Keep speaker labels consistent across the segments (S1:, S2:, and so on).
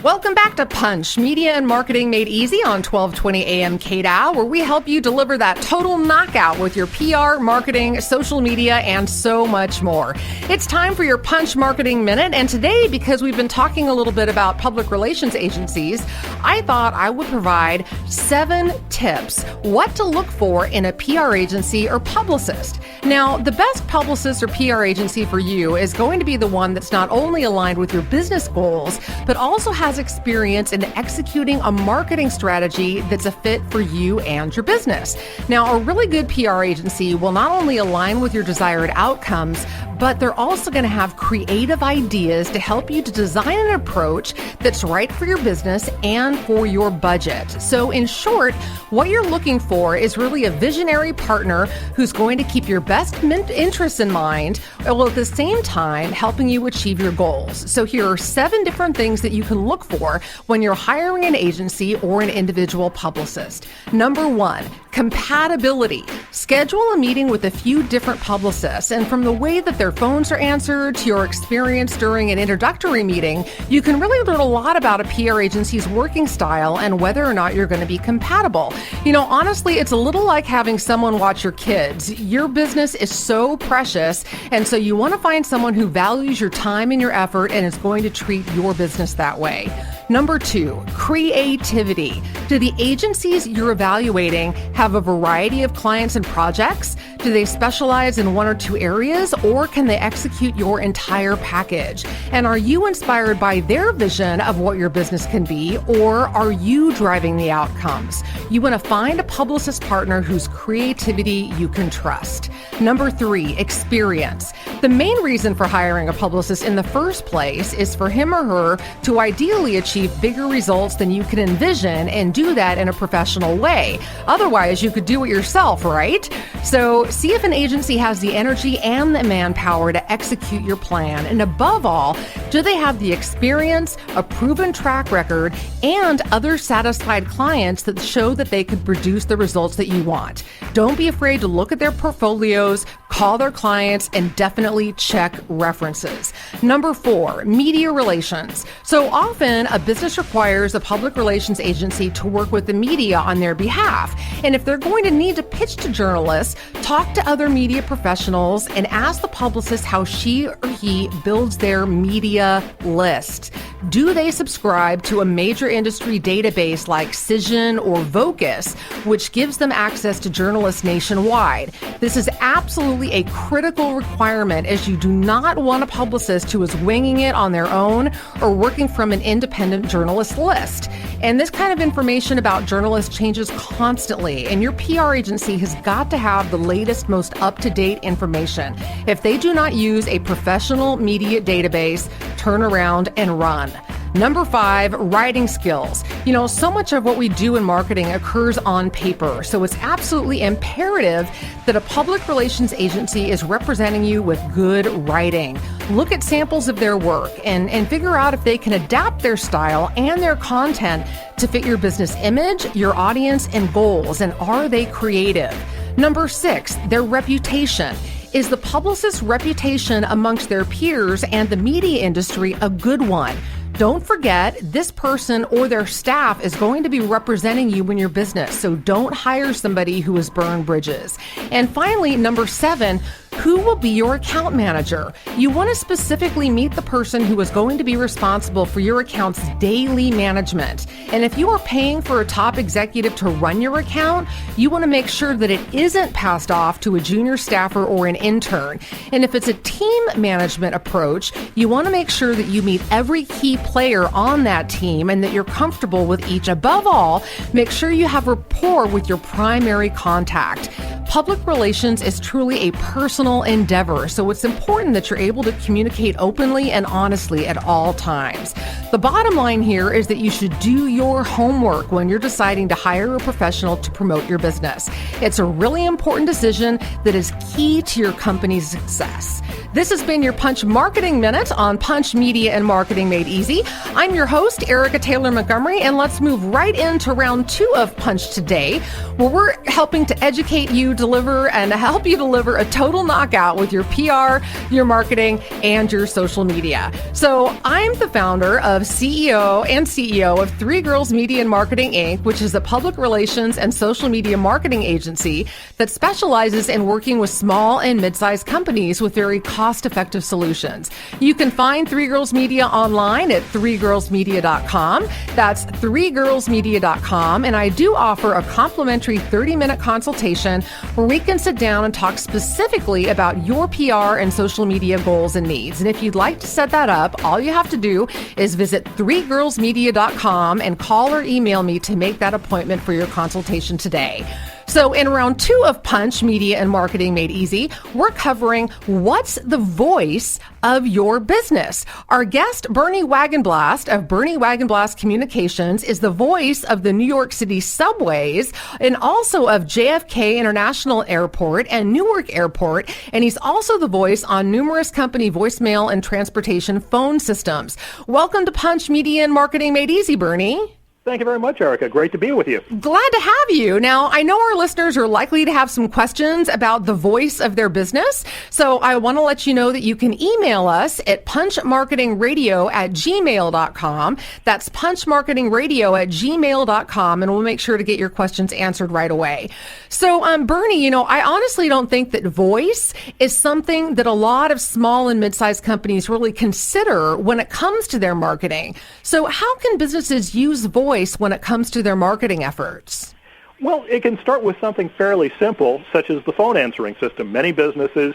S1: Welcome back to Punch, Media and Marketing Made Easy on 1220 AM KDOW, where we help you deliver that total knockout with your PR, marketing, social media, and so much more. It's time for your Punch Marketing Minute, and today, because we've been talking a little bit about public relations agencies, I thought I would provide 7 tips what to look for in a PR agency or publicist. Now, the best publicist or PR agency for you is going to be the one that's not only aligned with your business goals, but also has experience in executing a marketing strategy that's a fit for you and your business. Now, a really good PR agency will not only align with your desired outcomes, but they're also going to have creative ideas to help you to design an approach that's right for your business and for your budget. So in short, what you're looking for is really a visionary partner who's going to keep your best interests in mind, while at the same time helping you achieve your goals. So here are 7 different things that you can look for when you're hiring an agency or an individual publicist. Number 1, compatibility. Schedule a meeting with a few different publicists, and from the way that their phones are answered to your experience during an introductory meeting, you can really learn a lot about a PR agency's working style and whether or not you're going to be compatible. You know, honestly, it's a little like having someone watch your kids. Your business is so precious, and so you want to find someone who values your time and your effort and is going to treat your business that way. Number 2, creativity. Do the agencies you're evaluating have a variety of clients and projects? Do they specialize in 1 or 2 areas, or can they execute your entire package? And are you inspired by their vision of what your business can be, or are you driving the outcomes? You want to find a publicist partner whose creativity you can trust. Number 3, experience. The main reason for hiring a publicist in the first place is for him or her to ideally achieve bigger results than you can envision, and do that in a professional way. Otherwise, you could do it yourself, right? So see if an agency has the energy and the manpower to execute your plan. And above all, do they have the experience, a proven track record, and other satisfied clients that show that they could produce the results that you want? Don't be afraid to look at their portfolios, call their clients, and definitely check references. Number 4, media relations. So often, a business requires a public relations agency to work with the media on their behalf. And if they're going to need to pitch to journalists, talk to other media professionals and ask the publicist how she or he builds their media list. Do they subscribe to a major industry database like Cision or Vocus, which gives them access to journalists nationwide? This is absolutely a critical requirement, as you do not want a publicist who is winging it on their own or working from an independent journalist list. And this kind of information about journalists changes constantly, and your PR agency has got to have the latest, most up-to-date information. If they do not use a professional media database, turn around and run. Number 5, writing skills. You know, so much of what we do in marketing occurs on paper, so it's absolutely imperative that a public relations agency is representing you with good writing. Look at samples of their work and figure out if they can adapt their style and their content to fit your business image, your audience, and goals, and are they creative? Number 6, their reputation. Is the publicist's reputation amongst their peers and the media industry a good one? Don't forget, this person or their staff is going to be representing you in your business, so don't hire somebody who has burned bridges. And finally, number 7, who will be your account manager? You want to specifically meet the person who is going to be responsible for your account's daily management. And if you are paying for a top executive to run your account, you want to make sure that it isn't passed off to a junior staffer or an intern. And if it's a team management approach, you want to make sure that you meet every key player on that team and that you're comfortable with each. Above all, make sure you have rapport with your primary contact. Public relations is truly a personal endeavor, so it's important that you're able to communicate openly and honestly at all times. The bottom line here is that you should do your homework when you're deciding to hire a professional to promote your business. It's a really important decision that is key to your company's success. This has been your Punch Marketing Minute on Punch Media and Marketing Made Easy. I'm your host, Erica Taylor Montgomery, and let's move right into round 2 of Punch today, where we're helping to educate you, deliver, and help you deliver a total knockout with your PR, your marketing, and your social media. So I'm the founder of CEO of Three Girls Media and Marketing, Inc., which is a public relations and social media marketing agency that specializes in working with small and mid-sized companies with very cost-effective solutions. You can find Three Girls Media online at threegirlsmedia.com. That's threegirlsmedia.com. And I do offer a complimentary 30-minute consultation where we can sit down and talk specifically about your PR and social media goals and needs. And if you'd like to set that up, all you have to do is visit threegirlsmedia.com and call or email me to make that appointment for your consultation today. So in round 2 of Punch Media and Marketing Made Easy, we're covering what's the voice of your business. Our guest, Bernie Wagenblast of Bernie Wagenblast Communications, is the voice of the New York City subways and also of JFK International Airport and Newark Airport. And he's also the voice on numerous company voicemail and transportation phone systems. Welcome to Punch Media and Marketing Made Easy, Bernie.
S2: Thank you very much, Erica. Great to be with you.
S1: Glad to have you. Now, I know our listeners are likely to have some questions about the voice of their business, so I want to let you know that you can email us at punchmarketingradio@gmail.com. That's punchmarketingradio@gmail.com, and we'll make sure to get your questions answered right away. So, Bernie, I honestly don't think that voice is something that a lot of small and mid-sized companies really consider when it comes to their marketing. So how can businesses use voice when it comes to their marketing efforts?
S2: Well, it can start with something fairly simple, such as the phone answering system. Many businesses,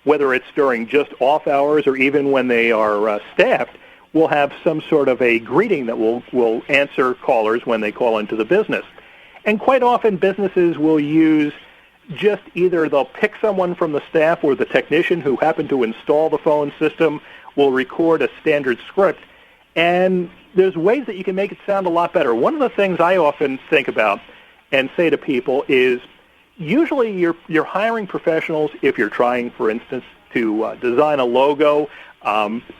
S2: whether it's during just off hours or even when they are staffed, will have some sort of a greeting that will answer callers when they call into the business. And quite often businesses will use just either they'll pick someone from the staff or the technician who happened to install the phone system will record a standard script. And there's ways that you can make it sound a lot better. One of the things I often think about and say to people is usually you're hiring professionals if you're trying, for instance, to design a logo.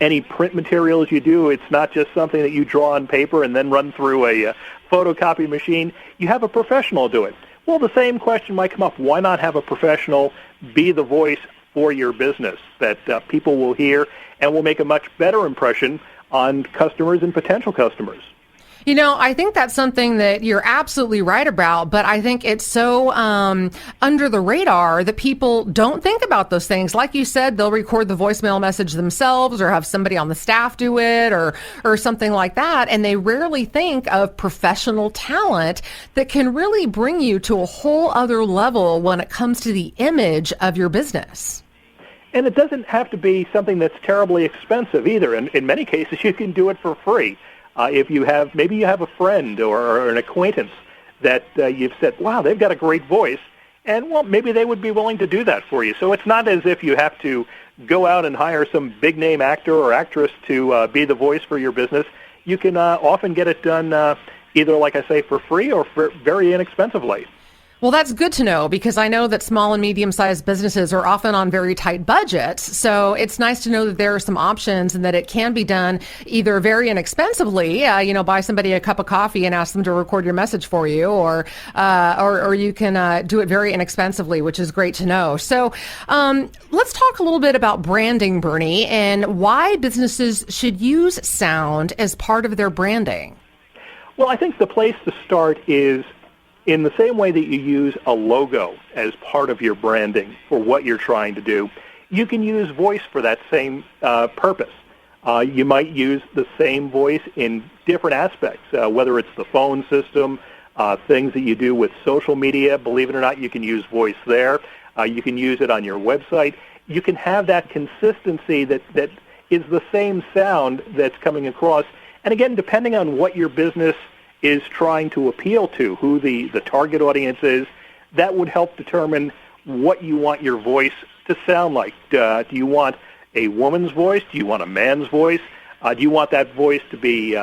S2: Any print materials you do, it's not just something that you draw on paper and then run through a photocopy machine. You have a professional do it. Well, the same question might come up. Why not have a professional be the voice for your business that people will hear and will make a much better impression on customers and potential customers?
S1: I think that's something that you're absolutely right about, but I think it's so under the radar that people don't think about those things. Like you said, they'll record the voicemail message themselves or have somebody on the staff do it or something like that, and they rarely think of professional talent that can really bring you to a whole other level when it comes to the image of your business.
S2: And it doesn't have to be something that's terribly expensive either. And in many cases, you can do it for free. If you have, maybe you have a friend or an acquaintance that you've said, wow, they've got a great voice. And, well, maybe they would be willing to do that for you. So it's not as if you have to go out and hire some big-name actor or actress to be the voice for your business. You can often get it done either, like I say, for free or for very inexpensively.
S1: Well, that's good to know because I know that small and medium-sized businesses are often on very tight budgets. So it's nice to know that there are some options and that it can be done either very inexpensively, buy somebody a cup of coffee and ask them to record your message for you, or you can do it very inexpensively, which is great to know. So let's talk a little bit about branding, Bernie, and why businesses should use sound as part of their branding.
S2: Well, I think the place to start is in the same way that you use a logo as part of your branding for what you're trying to do, you can use voice for that same purpose. You might use the same voice in different aspects, whether it's the phone system, things that you do with social media. Believe it or not, you can use voice there. You can use it on your website. You can have that consistency that is the same sound that's coming across. And again, depending on what your business is trying to appeal to, who the target audience is, that would help determine what you want your voice to sound like. Do you want a woman's voice? Do you want a man's voice? Do you want that voice to be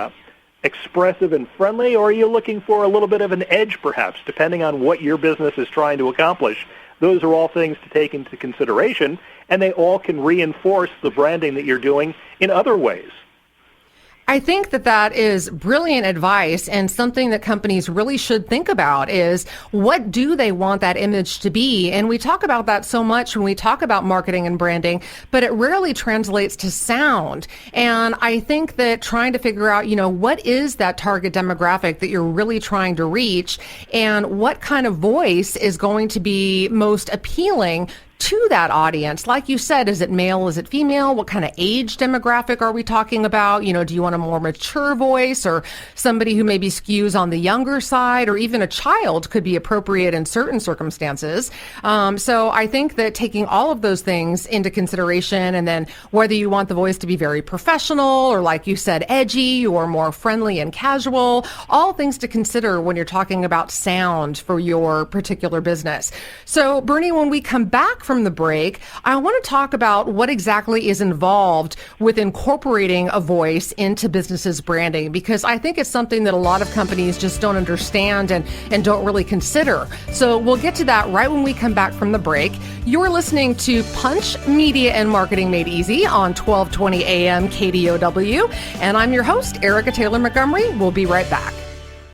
S2: expressive and friendly, or are you looking for a little bit of an edge, perhaps, depending on what your business is trying to accomplish? Those are all things to take into consideration, and they all can reinforce the branding that you're doing in other ways.
S1: I think that is brilliant advice, and something that companies really should think about is, what do they want that image to be? And we talk about that so much when we talk about marketing and branding, but it rarely translates to sound. And I think that trying to figure out, what is that target demographic that you're really trying to reach, and what kind of voice is going to be most appealing to that audience. Like you said, is it male? Is it female? What kind of age demographic are we talking about? Do you want a more mature voice, or somebody who maybe skews on the younger side, or even a child could be appropriate in certain circumstances. So I think that taking all of those things into consideration, and then whether you want the voice to be very professional, or like you said, edgy, or more friendly and casual, all things to consider when you're talking about sound for your particular business. So Bernie, when we come back from the break, I want to talk about what exactly is involved with incorporating a voice into businesses' branding, because I think it's something that a lot of companies just don't understand and don't really consider. So we'll get to that right when we come back from the break. You're listening to Punch Media and Marketing Made Easy on 1220 AM KDOW, and I'm your host, Erica Taylor Montgomery. We'll be right back.